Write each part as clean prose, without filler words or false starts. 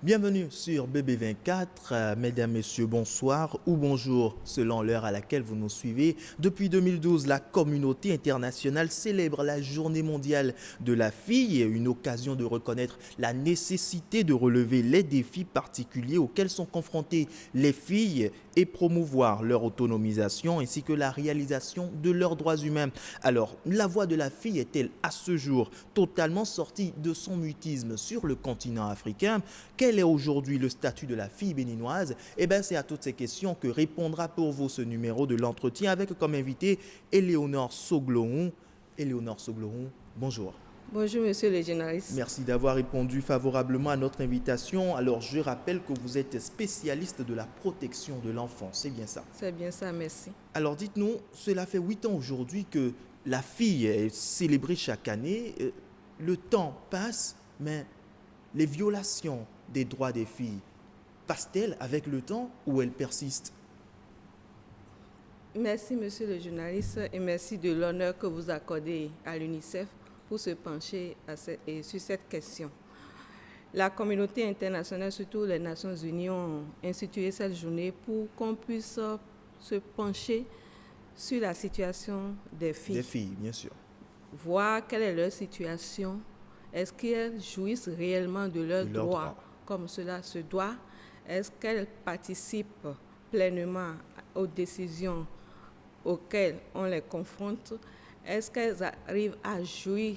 Bienvenue sur BB24, mesdames, messieurs, bonsoir ou bonjour selon l'heure à laquelle vous nous suivez. Depuis 2012, la communauté internationale célèbre la Journée mondiale de la fille, une occasion de reconnaître la nécessité de relever les défis particuliers auxquels sont confrontées les filles et promouvoir leur autonomisation ainsi que la réalisation de leurs droits humains. Alors, la voix de la fille est-elle à ce jour totalement sortie de son mutisme sur le continent africain? Quel est aujourd'hui le statut de la fille béninoise? Eh bien, c'est à toutes ces questions que répondra pour vous ce numéro de l'entretien avec comme invité Éléonore Soglohun. Éléonore Soglohun, bonjour. Bonjour, monsieur le journaliste. Merci d'avoir répondu favorablement à notre invitation. Alors, je rappelle que vous êtes spécialiste de la protection de l'enfant, c'est bien ça? C'est bien ça, merci. Alors, dites-nous, cela fait 8 ans aujourd'hui que la fille est célébrée chaque année. Le temps passe, mais les violations des droits des filles passent-elles avec le temps ou elles persistent? Merci, monsieur le journaliste, et merci de l'honneur que vous accordez à l'UNICEF pour se pencher sur cette question. La communauté internationale, surtout les Nations Unies, ont institué cette journée pour qu'on puisse se pencher sur la situation des filles. Des filles, bien sûr. Voir quelle est leur situation. Est-ce qu'elles jouissent réellement de leurs droits comme cela se doit? Est-ce qu'elles participent pleinement aux décisions auxquelles on les confronte? Est-ce qu'elles arrivent à jouir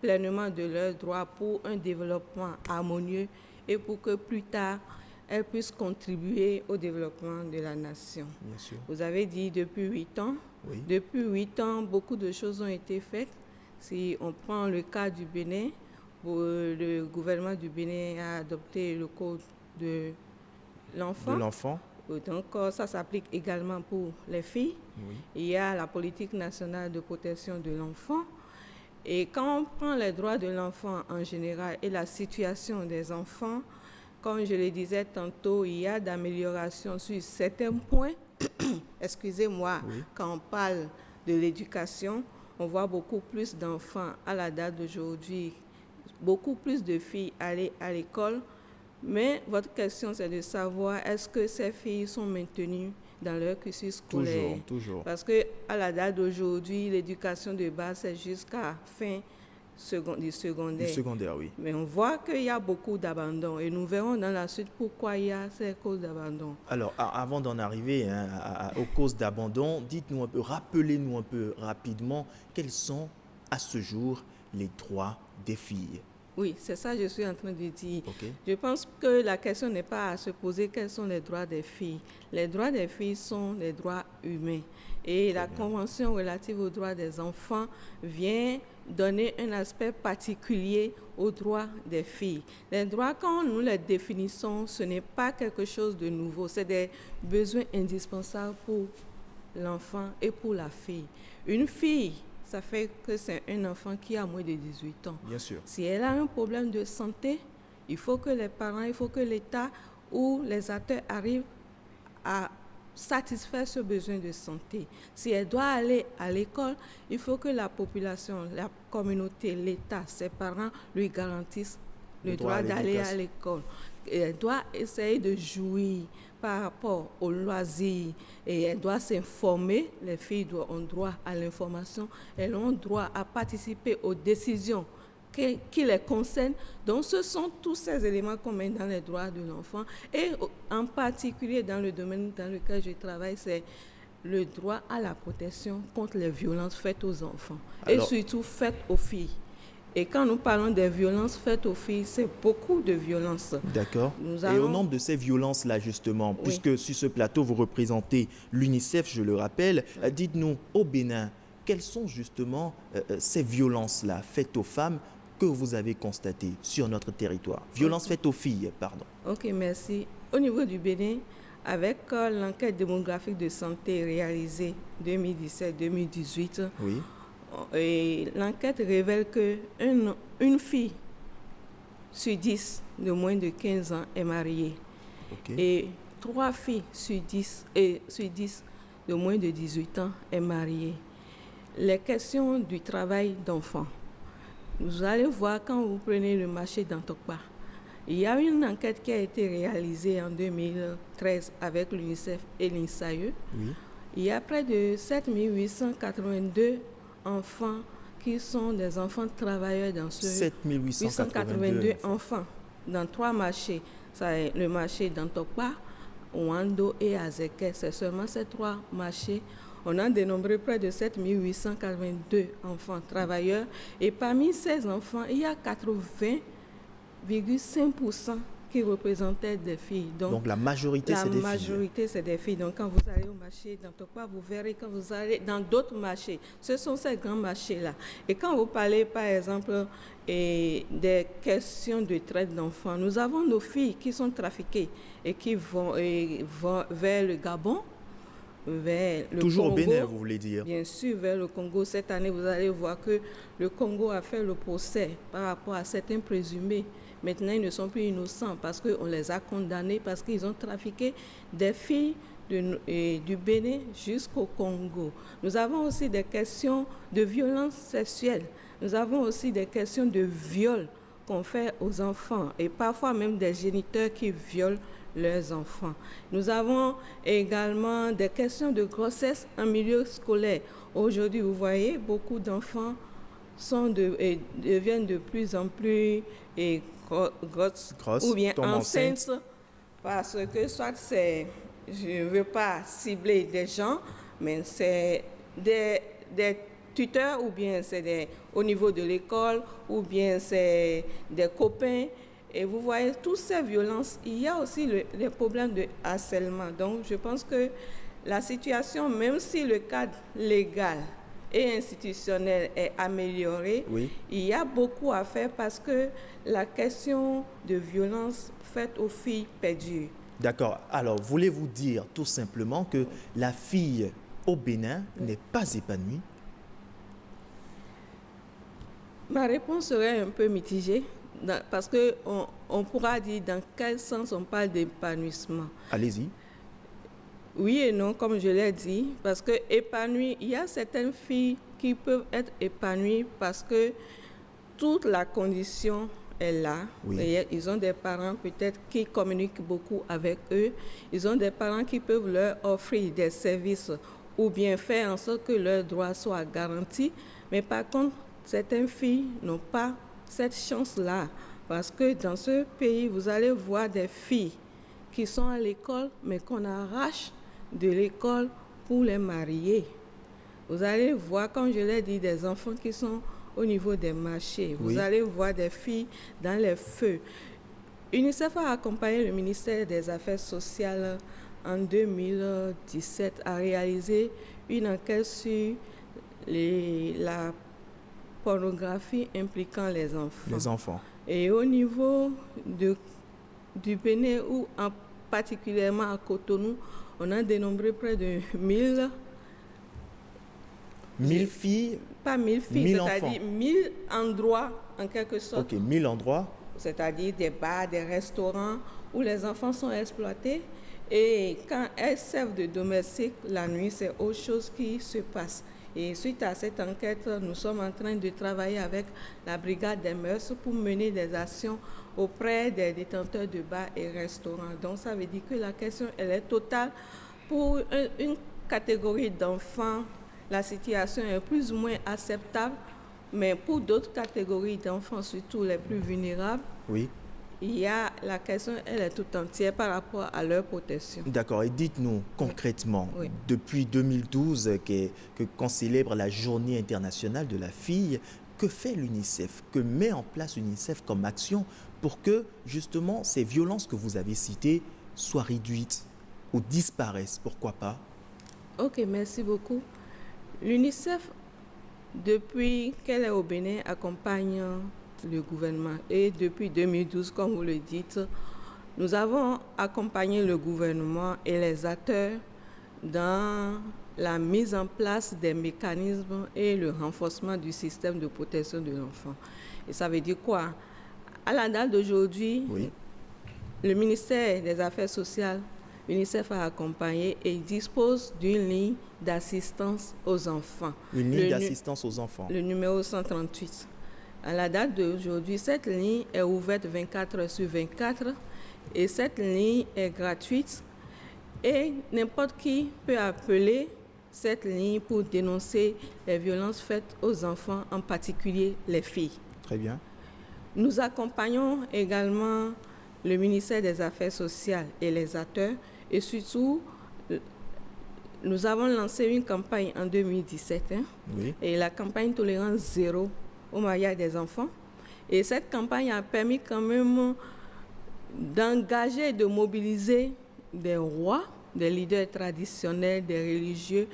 pleinement de leurs droits pour un développement harmonieux et pour que plus tard, elles puissent contribuer au développement de la nation? Bien sûr. Vous avez dit depuis 8 ans. Oui. Depuis 8 ans, beaucoup de choses ont été faites. Si on prend le cas du Bénin, le gouvernement du Bénin a adopté le code de l'enfant. De l'enfant. Donc, ça s'applique également pour les filles. Oui. Il y a la politique nationale de protection de l'enfant. Et quand on prend les droits de l'enfant en général et la situation des enfants, comme je le disais tantôt, il y a d'améliorations sur certains points. Excusez-moi, Oui. quand on parle de l'éducation, on voit beaucoup plus d'enfants à la date d'aujourd'hui, beaucoup plus de filles aller à l'école. Mais votre question, c'est de savoir est-ce que ces filles sont maintenues dans leur cursus scolaire? Toujours. Parce qu'à la date d'aujourd'hui, l'éducation de base, c'est jusqu'à fin du secondaire. Du secondaire, oui. Mais on voit qu'il y a beaucoup d'abandon. Et nous verrons dans la suite pourquoi il y a ces causes d'abandon. Alors, avant d'en arriver aux causes d'abandon, dites-nous un peu, rappelez-nous un peu rapidement quels sont à ce jour les droits des filles. Oui, c'est ça que je suis en train de dire. Okay. Je pense que la question n'est pas à se poser quels sont les droits des filles. Les droits des filles sont des droits humains. Et la Convention relative aux droits des enfants vient donner un aspect particulier aux droits des filles. Les droits, quand nous les définissons, ce n'est pas quelque chose de nouveau. C'est des besoins indispensables pour l'enfant et pour la fille. Une fille, ça fait que c'est un enfant qui a moins de 18 ans. Bien sûr. Si elle a un problème de santé, il faut que les parents, il faut que l'État ou les acteurs arrivent à satisfaire ce besoin de santé. Si elle doit aller à l'école, il faut que la population, la communauté, l'État, ses parents lui garantissent le droit d'aller à l'école. Et elle doit essayer de jouir par rapport aux loisirs et elle doit s'informer. Les filles ont droit à l'information, elles ont droit à participer aux décisions qui les concernent. Donc ce sont tous ces éléments qu'on met dans les droits de l'enfant et en particulier dans le domaine dans lequel je travaille, c'est le droit à la protection contre les violences faites aux enfants. Alors, et surtout faites aux filles. Et quand nous parlons des violences faites aux filles, c'est beaucoup de violences. D'accord. Et au nombre de ces violences-là, justement, oui, puisque sur ce plateau, vous représentez l'UNICEF, je le rappelle, oui, dites-nous, au Bénin, quelles sont justement ces violences-là faites aux femmes que vous avez constatées sur notre territoire? Violences faites aux filles, pardon. Ok, merci. Au niveau du Bénin, avec l'enquête démographique de santé réalisée 2017-2018, oui, et l'enquête révèle qu'une fille sur 10 de moins de 15 ans est mariée. Okay. Et 3 filles sur 10 de moins de 18 ans est marié. Les questions du travail d'enfants. Vous allez voir quand vous prenez le marché d'Antokpa. Il y a une enquête qui a été réalisée en 2013 avec l'UNICEF et l'INSAE. Oui. Il y a près de 7882 enfants qui sont des enfants travailleurs dans ce 7882 enfants dans 3 marchés. Ça est le marché d'Antokpa, Ouando et Azeke. C'est seulement ces 3 marchés. On a dénombré près de 7882 enfants travailleurs. Et parmi ces enfants, il y a 80,5% qui représentaient des filles. Donc la majorité, c'est des filles. La majorité, c'est des filles. Donc quand vous allez au marché d'Antokpa, vous verrez quand vous allez dans d'autres marchés. Ce sont ces grands marchés-là. Et quand vous parlez, par exemple, des questions de traite d'enfants, nous avons nos filles qui sont trafiquées et qui vont vers le Gabon, vers le Toujours Congo. au Bénin, vous voulez dire? Bien sûr, vers le Congo. Cette année, vous allez voir que le Congo a fait le procès par rapport à certains présumés. Maintenant, ils ne sont plus innocents parce qu'on les a condamnés, parce qu'ils ont trafiqué des filles du Bénin jusqu'au Congo. Nous avons aussi des questions de violence sexuelle. Nous avons aussi des questions de viol qu'on fait aux enfants et parfois même des géniteurs qui violent leurs enfants. Nous avons également des questions de grossesse en milieu scolaire. Aujourd'hui, vous voyez, beaucoup d'enfants deviennent de plus en plus grosses ou bien enceintes parce que soit c'est, je ne veux pas cibler des gens, mais c'est des tuteurs ou bien c'est au niveau de l'école ou bien c'est des copains. Et vous voyez, toutes ces violences, il y a aussi les problèmes de harcèlement. Donc, je pense que la situation, même si le cadre légal et institutionnel est amélioré, oui, il y a beaucoup à faire parce que la question de violence faite aux filles perdure. D'accord. Alors, voulez-vous dire tout simplement que la fille au Bénin n'est pas épanouie? Ma réponse serait un peu mitigée. Parce qu'on pourra dire dans quel sens on parle d'épanouissement. Allez-y. Oui et non, comme je l'ai dit, parce que épanouie, il y a certaines filles qui peuvent être épanouies parce que toute la condition est là. Oui. Et ils ont des parents peut-être qui communiquent beaucoup avec eux. Ils ont des parents qui peuvent leur offrir des services ou bien faire en sorte que leurs droits soient garantis. Mais par contre, certaines filles n'ont pas cette chance-là, parce que dans ce pays, vous allez voir des filles qui sont à l'école, mais qu'on arrache de l'école pour les marier. Vous allez voir, comme je l'ai dit, des enfants qui sont au niveau des marchés. Oui. Vous allez voir des filles dans les feux. UNICEF a accompagné le ministère des Affaires sociales en 2017 à réaliser une enquête sur la pornographie impliquant les enfants. Les enfants. Et au niveau du Bénin, ou particulièrement à Cotonou, on a dénombré près de 1000 filles? Pas 1000 filles, 1000 c'est-à-dire 1000 endroits en quelque sorte. Ok, 1000 endroits. C'est-à-dire des bars, des restaurants où les enfants sont exploités. Et quand elles servent de domestiques, la nuit, c'est autre chose qui se passe. Et suite à cette enquête, nous sommes en train de travailler avec la brigade des mœurs pour mener des actions auprès des détenteurs de bars et restaurants. Donc ça veut dire que la question, elle est totale. Pour une catégorie d'enfants, la situation est plus ou moins acceptable, mais pour d'autres catégories d'enfants, surtout les plus vulnérables, oui, il y a la question, elle est tout entière par rapport à leur protection. D'accord. Et dites-nous concrètement, oui, depuis 2012 qu'on célèbre la Journée internationale de la fille, que fait l'UNICEF? Que met en place l'UNICEF comme action pour que justement ces violences que vous avez citées soient réduites ou disparaissent? Pourquoi pas? Ok, merci beaucoup. L'UNICEF, depuis qu'elle est au Bénin, accompagne le gouvernement. Et depuis 2012, comme vous le dites, nous avons accompagné le gouvernement et les acteurs dans la mise en place des mécanismes et le renforcement du système de protection de l'enfant. Et ça veut dire quoi? À la date d'aujourd'hui, oui, le ministère des Affaires sociales l'UNICEF a accompagné et dispose d'une ligne d'assistance aux enfants. Une ligne d'assistance aux enfants. Le numéro 138. À la date d'aujourd'hui, cette ligne est ouverte 24 heures sur 24 et cette ligne est gratuite et n'importe qui peut appeler cette ligne pour dénoncer les violences faites aux enfants, en particulier les filles. Très bien. Nous accompagnons également le ministère des Affaires sociales et les acteurs et surtout, nous avons lancé une campagne en 2017 Oui. et la campagne Tolérance Zéro au mariage des enfants. Et cette campagne a permis quand même d'engager et de mobiliser des rois, des leaders traditionnels, des religieux,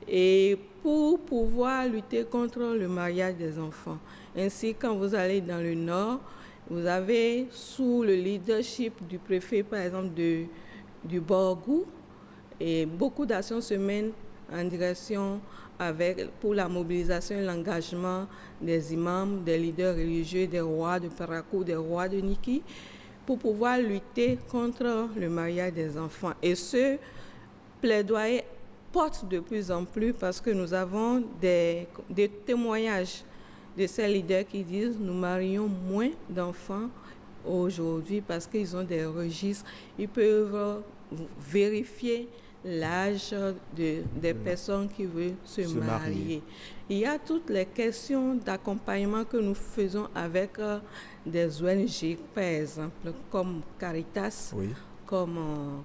et pour pouvoir lutter contre le mariage des enfants. Ainsi, quand vous allez dans le Nord, vous avez sous le leadership du préfet, par exemple, du Borgou, et beaucoup d'actions se mènent en direction pour la mobilisation et l'engagement des imams, des leaders religieux, des rois de Parakou, des rois de Niki, pour pouvoir lutter contre le mariage des enfants. Et ce plaidoyer porte de plus en plus parce que nous avons des témoignages de ces leaders qui disent « nous marions moins d'enfants aujourd'hui parce qu'ils ont des registres, ils peuvent vérifier l'âge des personnes qui veulent se marier. » Il y a toutes les questions d'accompagnement que nous faisons avec des ONG, par exemple, comme Caritas, Oui. comme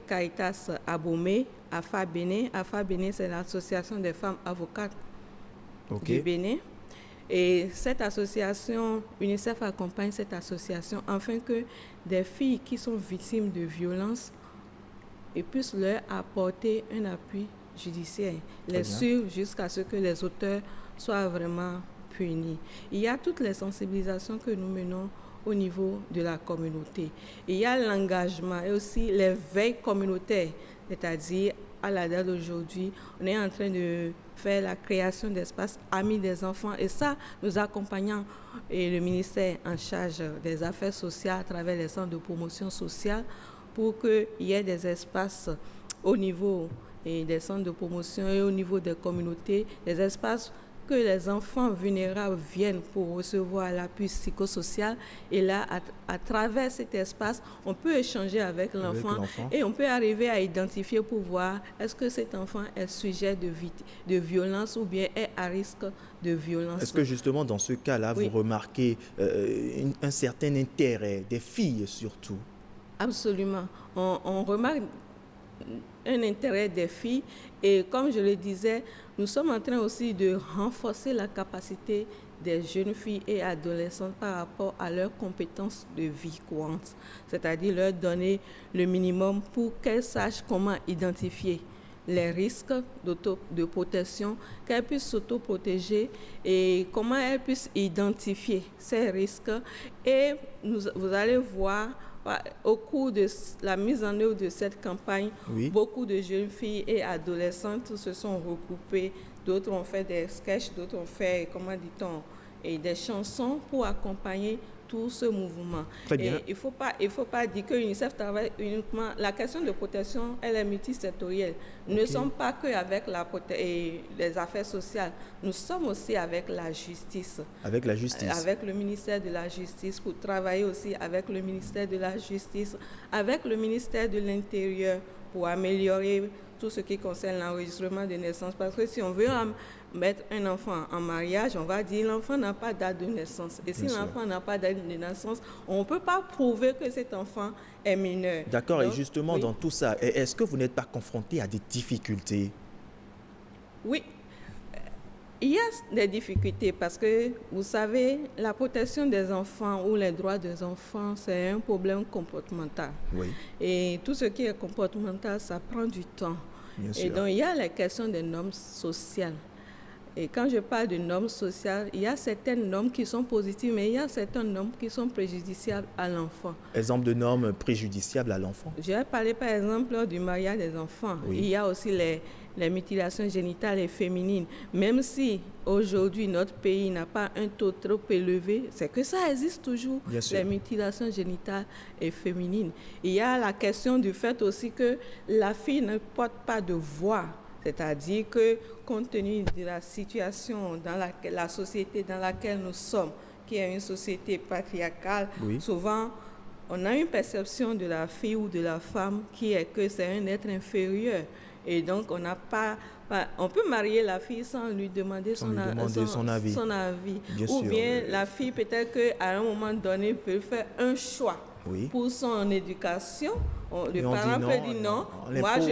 Caritas Abomey, AFA Bénin. AFA Bénin, c'est l'association des femmes avocates du Bénin. Et cette association, UNICEF accompagne cette association afin que des filles qui sont victimes de violences puissent leur apporter un appui judiciaire, les suivre jusqu'à ce que les auteurs soient vraiment punis. Il y a toutes les sensibilisations que nous menons au niveau de la communauté. Il y a l'engagement et aussi les veilles communautaires, c'est-à-dire à la date d'aujourd'hui, on est en train de faire la création d'espaces amis des enfants et ça, nous accompagnons le ministère en charge des affaires sociales à travers les centres de promotion sociale pour qu'il y ait des espaces au niveau des centres de promotion et au niveau des communautés, des espaces que les enfants vulnérables viennent pour recevoir l'appui psychosocial. Et là, à travers cet espace, on peut échanger avec l'enfant et on peut arriver à identifier pour voir est-ce que cet enfant est sujet de violence ou bien est à risque de violence. Est-ce que justement dans ce cas-là, vous remarquez un certain intérêt des filles surtout? Absolument. On remarque un intérêt des filles et comme je le disais, nous sommes en train aussi de renforcer la capacité des jeunes filles et adolescentes par rapport à leurs compétences de vie courante, c'est-à-dire leur donner le minimum pour qu'elles sachent comment identifier les risques d'autoprotection, qu'elles puissent s'autoprotéger et comment elles puissent identifier ces risques. Et vous allez voir au cours de la mise en œuvre de cette campagne, beaucoup de jeunes filles et adolescentes se sont regroupées. D'autres ont fait des sketchs, d'autres ont fait, comment dit-on, des chansons pour accompagner tout ce mouvement. Très bien. Et il faut pas dire que l'UNICEF travaille uniquement. La question de protection, elle est multisectorielle. Nous ne sommes pas qu'avec les affaires sociales. Nous sommes aussi avec la justice. Avec la justice. Avec le ministère de la Justice, pour travailler aussi avec le ministère de la Justice, avec le ministère de l'Intérieur, pour améliorer tout ce qui concerne l'enregistrement de naissance. Parce que si on veut mettre un enfant en mariage, on va dire l'enfant n'a pas date de naissance. Et si l'enfant n'a pas date de naissance, on ne peut pas prouver que cet enfant est mineur. D'accord, et justement dans tout ça, est-ce que vous n'êtes pas confronté à des difficultés? Oui, il y a des difficultés parce que, vous savez, la protection des enfants ou les droits des enfants, c'est un problème comportemental. Oui. Et tout ce qui est comportemental, ça prend du temps. Bien sûr. Et donc, il y a la question des normes sociales. Et quand je parle de normes sociales, il y a certaines normes qui sont positives, mais il y a certaines normes qui sont préjudiciables à l'enfant. Exemple de normes préjudiciables à l'enfant? Je vais parler par exemple du mariage des enfants. Il y a aussi les mutilations génitales et féminines, même si aujourd'hui notre pays n'a pas un taux trop élevé, c'est que ça existe toujours, Bien sûr. les mutilations génitales et féminines. Il y a la question du fait aussi que la fille ne porte pas de voix, c'est-à-dire que compte tenu de la situation dans la société dans laquelle nous sommes, qui est une société patriarcale, Oui. souvent on a une perception de la fille ou de la femme qui est que c'est un être inférieur. Et donc, on peut marier la fille sans lui demander Sans lui demander son avis. son avis. Bien Ou sûr. bien la fille, peut-être qu'à un moment donné, peut faire un choix Oui. pour son éducation. Le Et on parent dit non, peut dire non.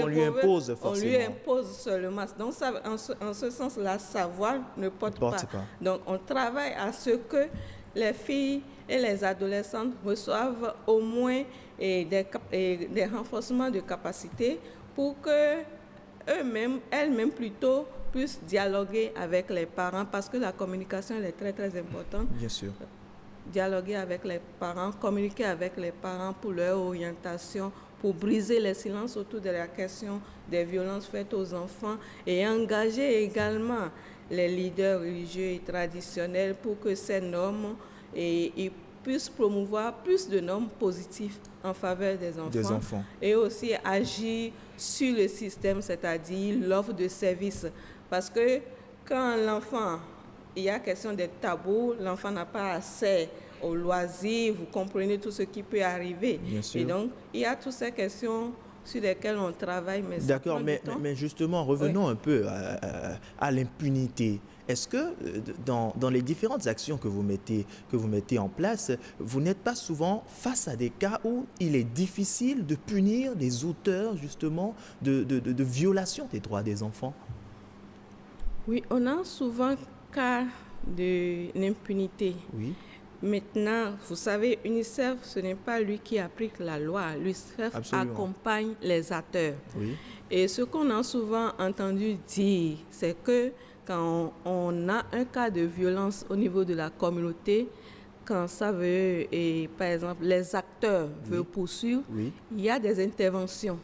on lui impose On forcément. lui impose seulement. Donc, ça, en ce sens, la savoir ne porte pas. Donc, on travaille à ce que les filles et les adolescentes reçoivent au moins des renforcements de capacités pour que elles-mêmes plutôt puissent dialoguer avec les parents, parce que la communication elle est très très importante. Bien sûr. Dialoguer avec les parents, communiquer avec les parents pour leur orientation, pour briser les silences autour de la question des violences faites aux enfants, et engager également les leaders religieux et traditionnels pour que ces normes ils puissent promouvoir plus de normes positives en faveur des enfants. Et aussi agir sur le système, c'est-à-dire l'offre de services. Parce que quand l'enfant, il y a question des tabous, l'enfant n'a pas accès aux loisirs, vous comprenez tout ce qui peut arriver. Bien sûr. Et donc, il y a toutes ces questions sur lesquelles on travaille. D'accord, mais justement, revenons un peu à l'impunité. Est-ce que dans les différentes actions que vous mettez en place, vous n'êtes pas souvent face à des cas où il est difficile de punir les auteurs justement de violations des droits des enfants? Oui, on a souvent cas de l'impunité. Oui. Maintenant, vous savez, UNICEF, ce n'est pas lui qui applique la loi. L'UNICEF accompagne les acteurs. Oui. Et ce qu'on a souvent entendu dire, c'est que quand on a un cas de violence au niveau de la communauté, quand ça veut, et par exemple, les acteurs veulent poursuivre, il y a des interventions.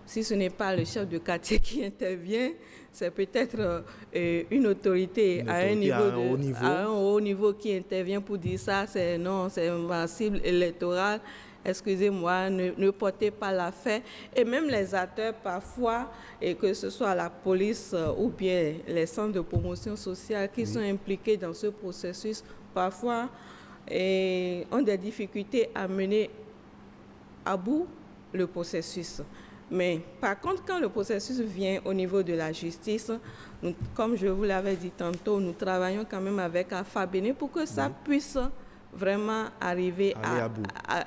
Si ce n'est pas le chef de quartier qui intervient, c'est peut-être une autorité à un haut niveau qui intervient pour dire ça, c'est ma cible électorale. Excusez-moi, ne portez pas l'affaire. Et même les acteurs, parfois, et que ce soit la police ou bien les centres de promotion sociale qui sont impliqués dans ce processus, parfois ont des difficultés à mener à bout le processus. Mais par contre, quand le processus vient au niveau de la justice, comme je vous l'avais dit tantôt, nous travaillons quand même avec AFABENE pour que ça puisse vraiment arriver à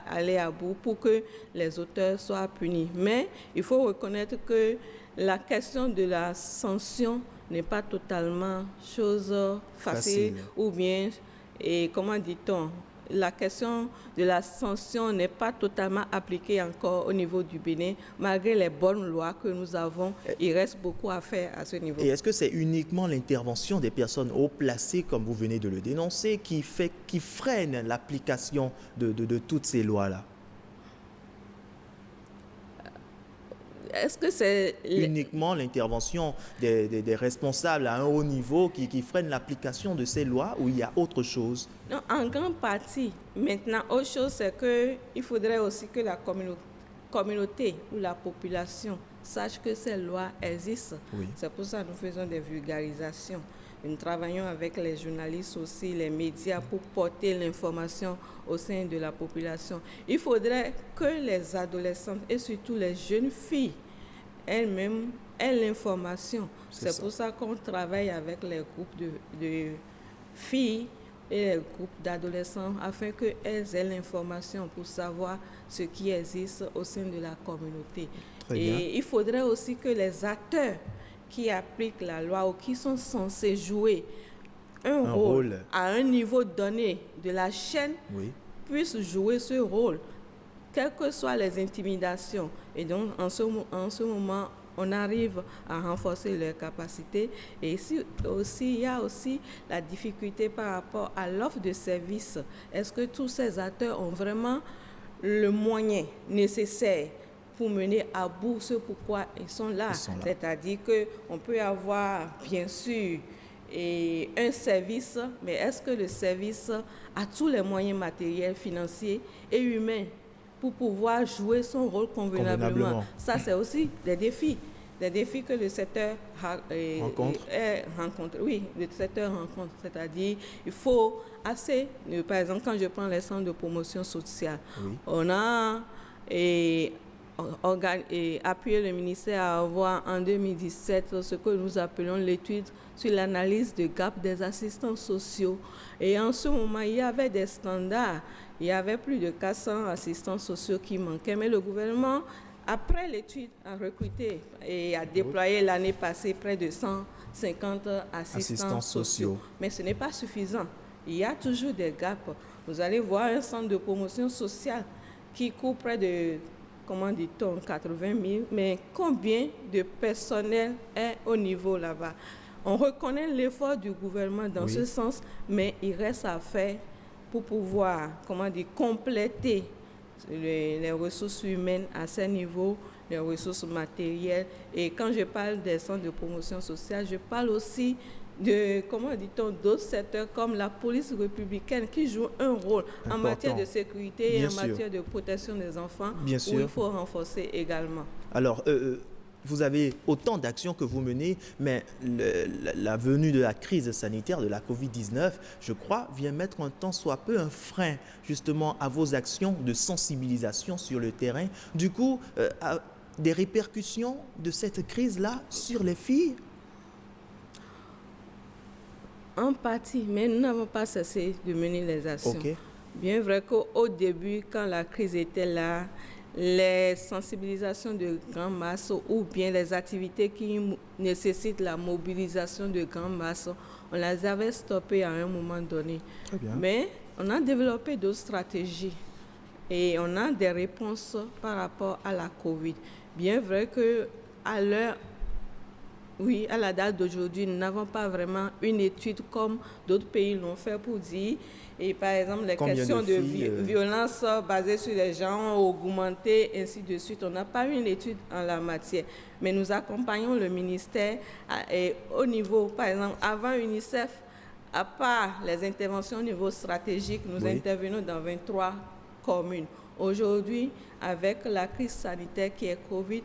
aller à bout pour que les auteurs soient punis. Mais il faut reconnaître que la question de la sanction n'est pas totalement chose facile. Ou bien, et comment dit-on, la question de la sanction n'est pas totalement appliquée encore au niveau du Bénin. Malgré les bonnes lois que nous avons, il reste beaucoup à faire à ce niveau. Et est-ce que c'est uniquement l'intervention des personnes haut placées, comme vous venez de le dénoncer, qui freine l'application de toutes ces lois-là? Est-ce que c'est uniquement l'intervention des responsables à un haut niveau qui freinent l'application de ces lois, ou il y a autre chose? Non, en grande partie. Maintenant, autre chose, c'est qu'il faudrait aussi que la communauté ou la population sache que ces lois existent. Oui. C'est pour ça que nous faisons des vulgarisations. Nous travaillons avec les journalistes aussi, les médias, pour porter l'information au sein de la population. Il faudrait que les adolescentes et surtout les jeunes filles elles-mêmes aient l'information. C'est pour ça qu'on travaille avec les groupes de filles et les groupes d'adolescents afin qu'elles aient l'information pour savoir ce qui existe au sein de la communauté. Et il faudrait aussi que les acteurs qui appliquent la loi ou qui sont censés jouer un rôle à un niveau donné de la chaîne puissent jouer ce rôle, quelles que soient les intimidations. Et donc, en ce moment, on arrive à renforcer leurs capacités. Et ici aussi, il y a aussi la difficulté par rapport à l'offre de services. Est-ce que tous ces acteurs ont vraiment le moyen nécessaire pour mener à bout ce pourquoi ils sont là. C'est-à-dire qu'on peut avoir, bien sûr, un service, mais est-ce que le service a tous les moyens matériels, financiers et humains pour pouvoir jouer son rôle convenablement? Ça, c'est aussi des défis que le secteur rencontre. Oui, le secteur rencontre. C'est-à-dire, il faut par exemple, quand je prends les centres de promotion sociale, on a appuyé le ministère à avoir en 2017 ce que nous appelons l'étude sur l'analyse de gap des assistants sociaux. Et en ce moment, il y avait des standards. Il y avait plus de 400 assistants sociaux qui manquaient, mais le gouvernement, après l'étude, a recruté et a déployé l'année passée près de 150 assistants sociaux. Mais ce n'est pas suffisant. Il y a toujours des gaps. Vous allez voir un centre de promotion sociale qui coûte près de, 80 000, mais combien de personnel est au niveau là-bas? On reconnaît l'effort du gouvernement dans ce sens, mais il reste à faire pour pouvoir, compléter les ressources humaines à ce niveau, les ressources matérielles. Et quand je parle des centres de promotion sociale, je parle aussi de, d'autres secteurs comme la police républicaine qui joue un rôle en matière de sécurité et en matière de protection des enfants, où il faut renforcer également. Alors, vous avez autant d'actions que vous menez, mais la venue de la crise sanitaire de la Covid-19, je crois, vient mettre un tant soit peu un frein justement à vos actions de sensibilisation sur le terrain. Du coup, des répercussions de cette crise-là sur les filles? En partie, mais nous n'avons pas cessé de mener les actions. Bien vrai qu'au début, quand la crise était là, les sensibilisations de grande masse ou bien les activités qui nécessitent la mobilisation de grande masse, on les avait stoppées à un moment donné. Mais on a développé d'autres stratégies et on a des réponses par rapport à la COVID. Bien vrai qu'à la date d'aujourd'hui, nous n'avons pas vraiment une étude comme d'autres pays l'ont fait pour dire, et par exemple, les questions de violence basées sur les gens ont augmenté, ainsi de suite. On n'a pas une étude en la matière, mais nous accompagnons le ministère au niveau, par exemple, avant UNICEF, à part les interventions au niveau stratégique, nous intervenons dans 23 communes. Aujourd'hui, avec la crise sanitaire qui est Covid,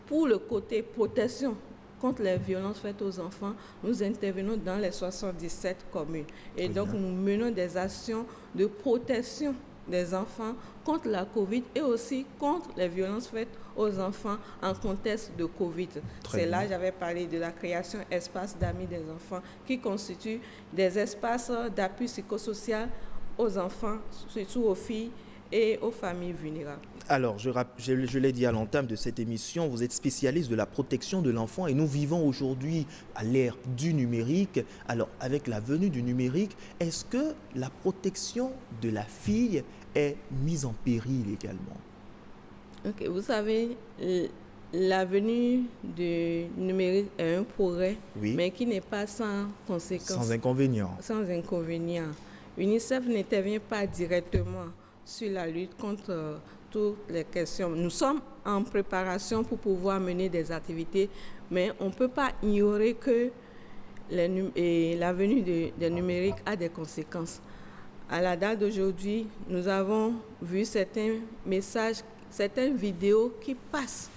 pour le côté protection contre les violences faites aux enfants, nous intervenons dans les 77 communes. Et donc, nous menons des actions de protection des enfants contre la COVID et aussi contre les violences faites aux enfants en contexte de COVID. C'est là, j'avais parlé de la création d'espaces d'amis des enfants qui constituent des espaces d'appui psychosocial aux enfants, surtout aux filles et aux familles vulnérables. Alors, je l'ai dit à l'entame de cette émission, vous êtes spécialiste de la protection de l'enfant et nous vivons aujourd'hui à l'ère du numérique. Alors, avec la venue du numérique, est-ce que la protection de la fille est mise en péril également? Vous savez, la venue du numérique est un progrès, mais qui n'est pas sans conséquences. Sans inconvénients. Sans inconvénients. UNICEF n'intervient pas directement sur la lutte contre toutes les questions. Nous sommes en préparation pour pouvoir mener des activités, mais on ne peut pas ignorer que la venue des numériques a des conséquences. À la date d'aujourd'hui, nous avons vu certains messages, certaines vidéos qui passent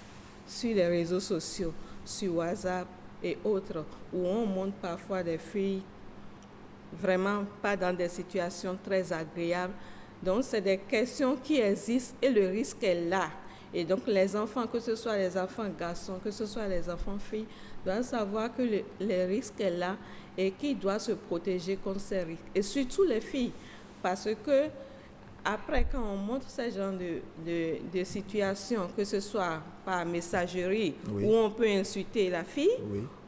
sur les réseaux sociaux, sur WhatsApp et autres, où on montre parfois des filles vraiment pas dans des situations très agréables. Donc, c'est des questions qui existent et le risque est là. Et donc, les enfants, que ce soit les enfants garçons, que ce soit les enfants filles, doivent savoir que le risque est là et qu'ils doivent se protéger contre ces risques. Et surtout les filles, parce que après, quand on montre ce genre de situation, que ce soit par messagerie, où on peut insulter la fille,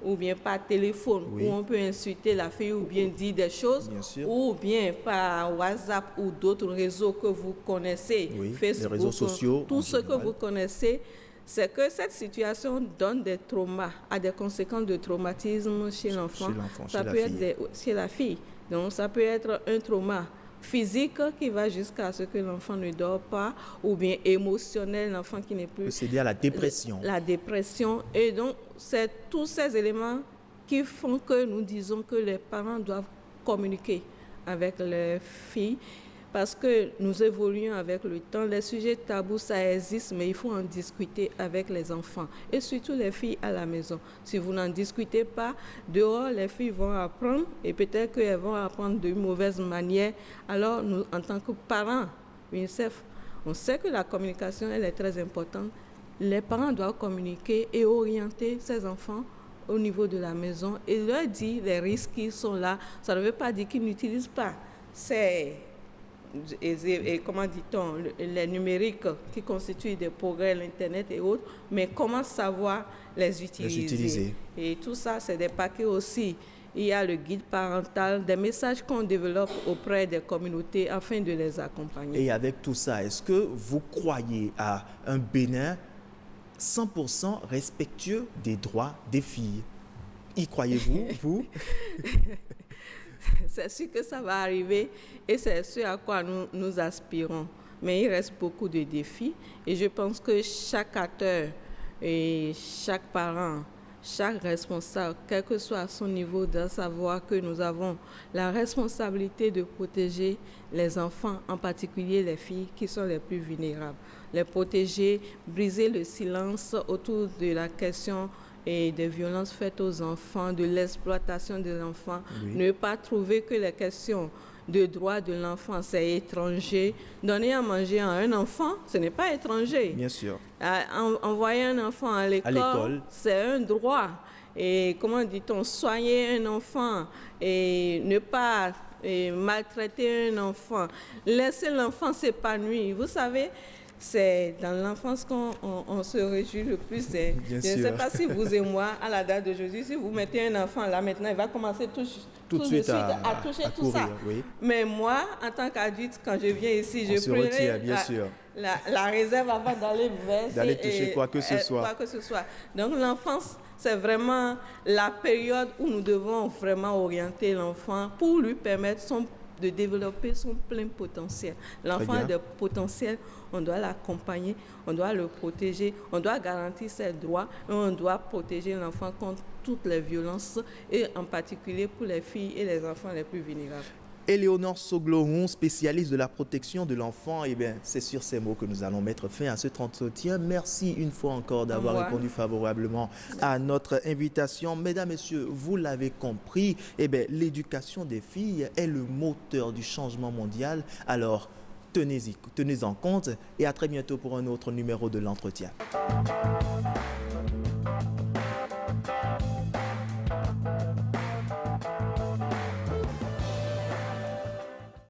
ou bien par téléphone, où on peut insulter la fille, ou bien dire des choses, ou bien par WhatsApp ou d'autres réseaux que vous connaissez, Facebook, les réseaux sociaux, tout ce que vous connaissez, c'est que cette situation donne des traumas, a des conséquences de traumatisme chez l'enfant. Ça peut être chez la fille. Donc, ça peut être un trauma physique qui va jusqu'à ce que l'enfant ne dort pas, ou bien émotionnel, l'enfant qui n'est plus... C'est-à-dire à la dépression. La dépression. Et donc, c'est tous ces éléments qui font que nous disons que les parents doivent communiquer avec les filles, parce que nous évoluons avec le temps. Les sujets tabous, ça existe, mais il faut en discuter avec les enfants et surtout les filles à la maison. Si vous n'en discutez pas, dehors, les filles vont apprendre et peut-être qu'elles vont apprendre de mauvaises manières. Alors, nous, en tant que parents, UNICEF, on sait que la communication, elle est très importante. Les parents doivent communiquer et orienter ces enfants au niveau de la maison et leur dire les risques qui sont là. Ça ne veut pas dire qu'ils n'utilisent pas comment dit-on, les numériques qui constituent des progrès, l'Internet et autres, mais comment savoir les utiliser. Et tout ça, c'est des paquets aussi. Il y a le guide parental, des messages qu'on développe auprès des communautés afin de les accompagner. Et avec tout ça, est-ce que vous croyez à un Bénin 100% respectueux des droits des filles? Y croyez-vous, vous? C'est sûr que ça va arriver et c'est ce à quoi nous aspirons. Mais il reste beaucoup de défis et je pense que chaque acteur et chaque parent, chaque responsable, quel que soit son niveau, doit savoir que nous avons la responsabilité de protéger les enfants, en particulier les filles qui sont les plus vulnérables. Les protéger, briser le silence autour de la question et des violences faites aux enfants, de l'exploitation de l'enfant, oui. Ne pas trouver que les questions de droits de l'enfant, c'est étranger. Donner à manger à un enfant, ce n'est pas étranger. Bien sûr. Envoyer un enfant à l'école, c'est un droit. Et comment dit-on, soigner un enfant et ne pas maltraiter un enfant, laisser l'enfant s'épanouir. Vous savez, c'est dans l'enfance qu'on se réjouit le plus. Je ne sais pas si vous et moi, à la date d'aujourd'hui, si vous mettez un enfant là maintenant, il va commencer tout de suite à toucher tout courir, ça. Oui. Mais moi, en tant qu'adulte, quand je viens ici, je prendrai la réserve avant d'aller toucher quoi que ce soit. Donc l'enfance, c'est vraiment la période où nous devons vraiment orienter l'enfant pour lui permettre de développer son plein potentiel. L'enfant a des potentiels, on doit l'accompagner, on doit le protéger, on doit garantir ses droits et on doit protéger l'enfant contre toutes les violences et en particulier pour les filles et les enfants les plus vulnérables. Éléonore Soglohun, spécialiste de la protection de l'enfant, eh bien, c'est sur ces mots que nous allons mettre fin à cet entretien. Merci une fois encore d'avoir répondu favorablement à notre invitation. Mesdames, Messieurs, vous l'avez compris, eh bien, l'éducation des filles est le moteur du changement mondial. Alors, tenez-en compte et à très bientôt pour un autre numéro de l'entretien.